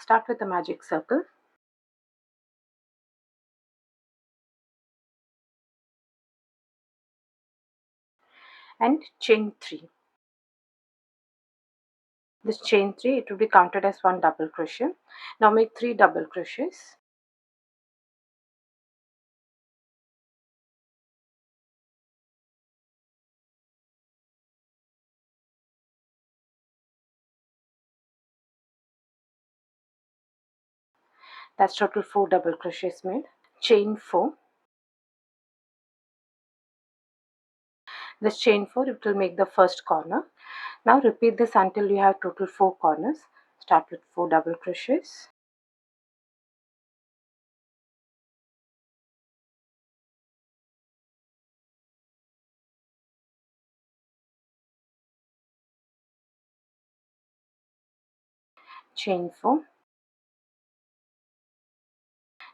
Start with a magic circle and chain 3. This chain 3, it will be counted as 1 double crochet. Now make 3 double crochets. That's total 4 double crochets made. Chain 4. This chain 4, it will make the first corner. Now repeat this until you have total 4 corners. Start with 4 double crochets. Chain 4.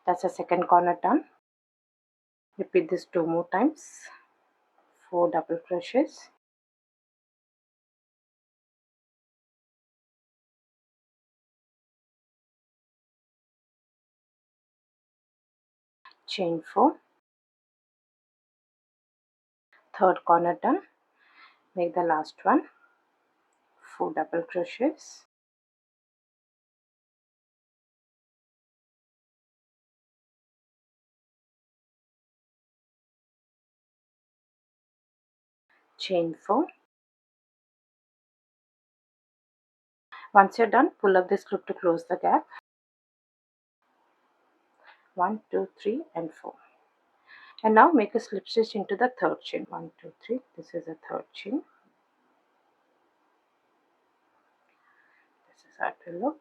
That's the second corner done. Repeat this 2 more times. 4 double crochets. Chain 4. Third corner done. Make the last one. 4 double crochets. Chain 4. Once you're done, pull up this loop to close the gap. 1, 2, 3 and 4. And now make a slip stitch into the third chain. 1, 2, 3. This is the third chain. This is how it will look.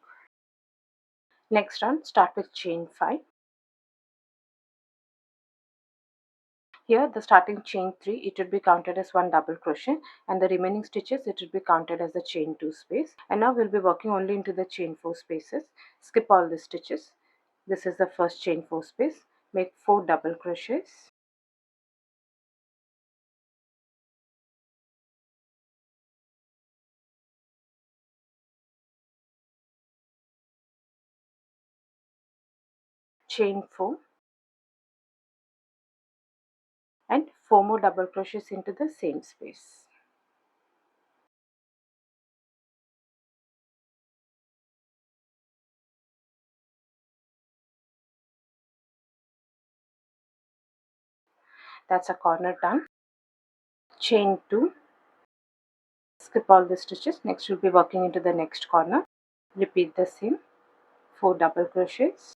Next round, start with chain 5. Here the starting chain 3, it would be counted as 1 double crochet, and the remaining stitches, it would be counted as the chain 2 space. And now we'll be working only into the chain 4 spaces. Skip all the stitches. This is the first chain 4 space. Make 4 double crochets. Chain 4 and 4 more double crochets into the same space. That's a corner done. Chain 2. Skip all the stitches. Next we'll be working into the next corner. Repeat the same. 4 double crochets.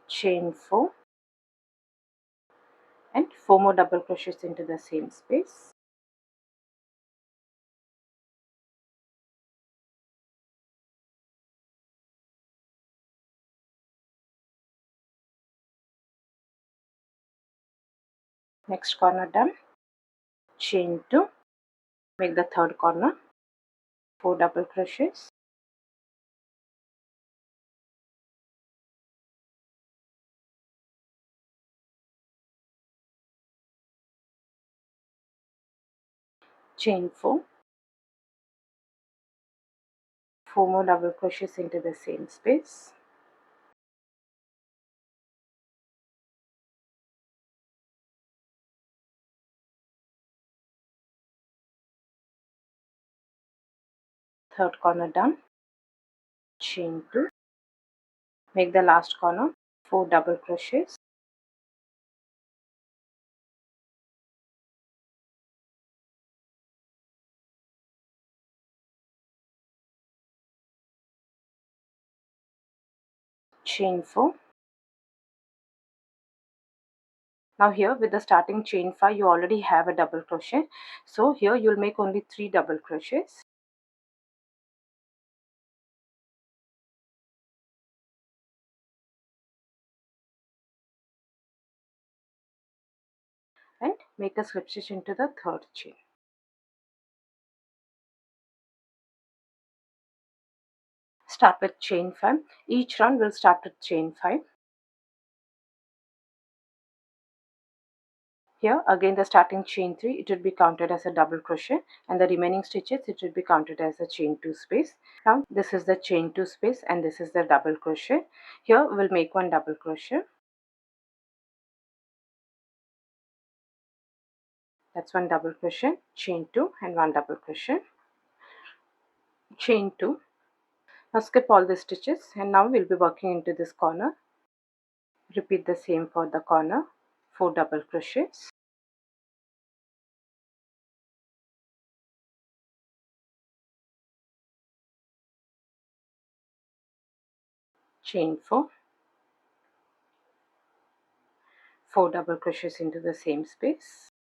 Chain 4 and 4 more double crochets into the same space. Next corner done. Chain 2. Make the third corner. 4 double crochets. Chain 4. 4 more double crochets into the same space. Third corner done. Chain 2. Make the last corner. 4 double crochets. Chain 4. Now here with the starting chain 5, you already have a double crochet. So here you'll make only 3 double crochets. And make a slip stitch into the third chain. Start with chain 5. Each round will start with chain 5. Here again the starting chain 3, it would be counted as a double crochet, and the remaining stitches it would be counted as a chain 2 space. Now this is the chain 2 space and this is the double crochet. Here we'll make one double crochet. That's one double crochet, chain 2 and one double crochet, chain 2. Now skip all the stitches and now we'll be working into this corner. Repeat the same for the corner, 4 double crochets, chain 4, 4 double crochets into the same space,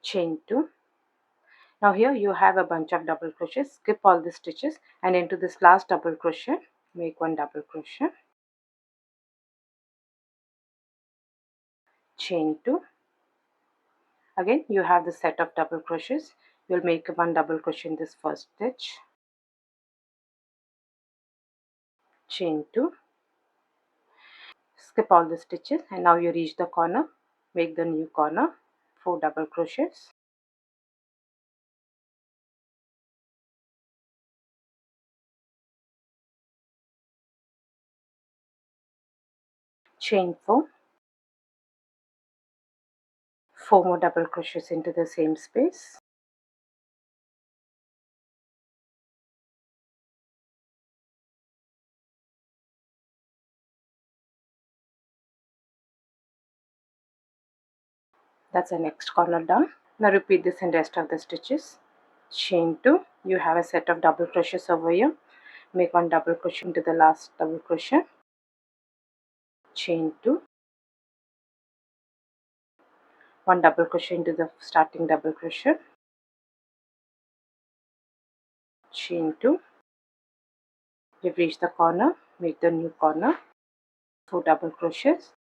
chain 2. Now here you have a bunch of double crochets. Skip all the stitches and into this last double crochet make one double crochet, chain 2. Again you have the set of double crochets. You'll make one double crochet in this first stitch, chain 2. Skip all the stitches and now you reach the corner. Make the new corner, 4 double crochets, chain 4, 4 more double crochets into the same space, that's the next corner done. Now repeat this in rest of the stitches, chain 2. You have a set of double crochets over here. Make one double crochet into the last double crochet, chain 2, one double crochet into the starting double crochet, chain 2. You've reached the corner, make the new corner, 4 double crochets,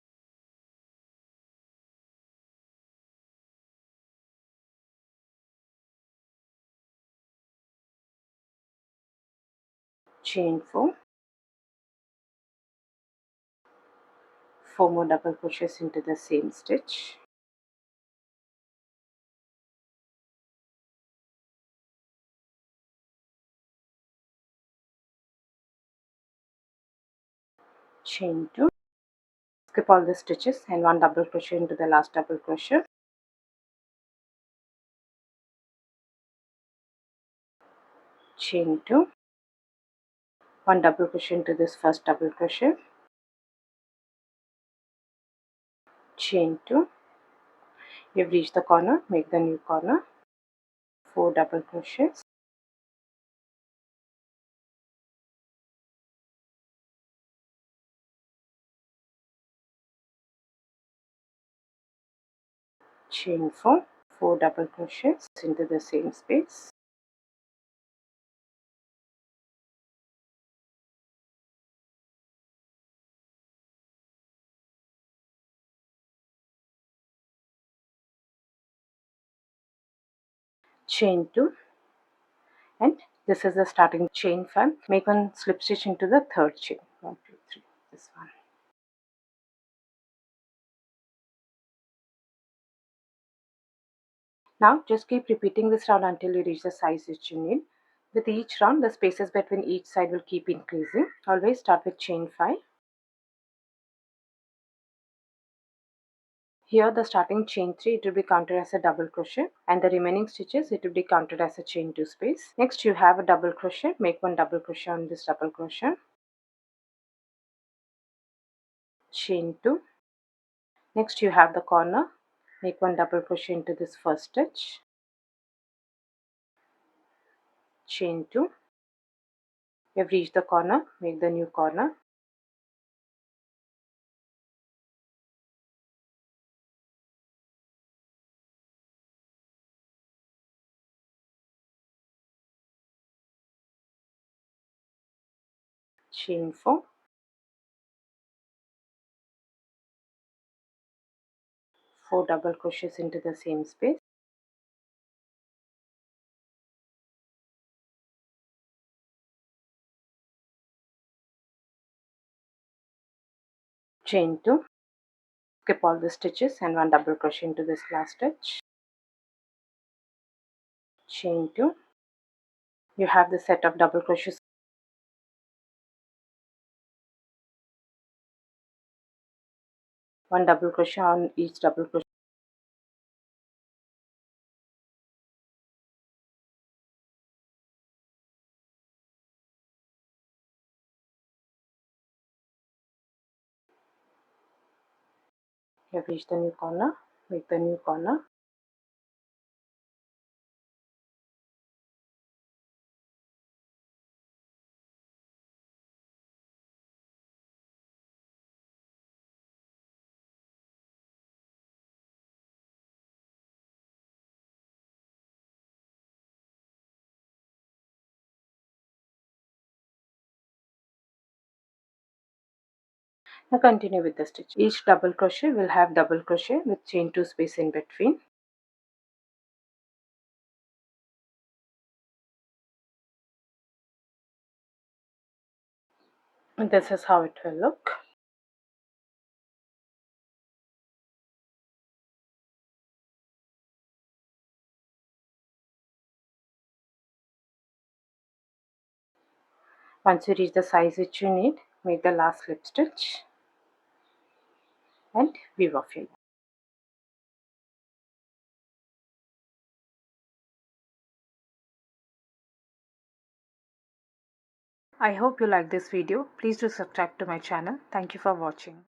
chain 4, 4 more double crochets into the same stitch, chain 2. Skip all the stitches and one double crochet into the last double crochet, chain 2, one double crochet into this first double crochet, chain 2. You've reached the corner, make the new corner, 4 double crochets, chain 4, 4 double crochets into the same space, chain 2, and this is the starting chain 5. Make one slip stitch into the third chain, 1 2 3, this one. Now just keep repeating this round until you reach the size which you need. With each round the spaces between each side will keep increasing. Always start with chain 5. Here the starting chain 3 it will be counted as a double crochet, and the remaining stitches it will be counted as a chain 2 space. Next you have a double crochet, make one double crochet on this double crochet, chain 2. Next you have the corner, make one double crochet into this first stitch, chain 2. You have reached the corner, make the new corner, chain 4, 4 double crochets into the same space, chain 2, skip all the stitches and 1 double crochet into this last stitch, chain 2. You have the set of double crochets, 1 double crochet on each double crochet. You have reached the new corner, make the new corner. Now continue with the stitch. Each double crochet will have double crochet with chain 2 space in between. And this is how it will look. Once you reach the size which you need, make the last slip stitch and weave off your yarn. I hope you like this video. Please do subscribe to my channel. Thank you for watching.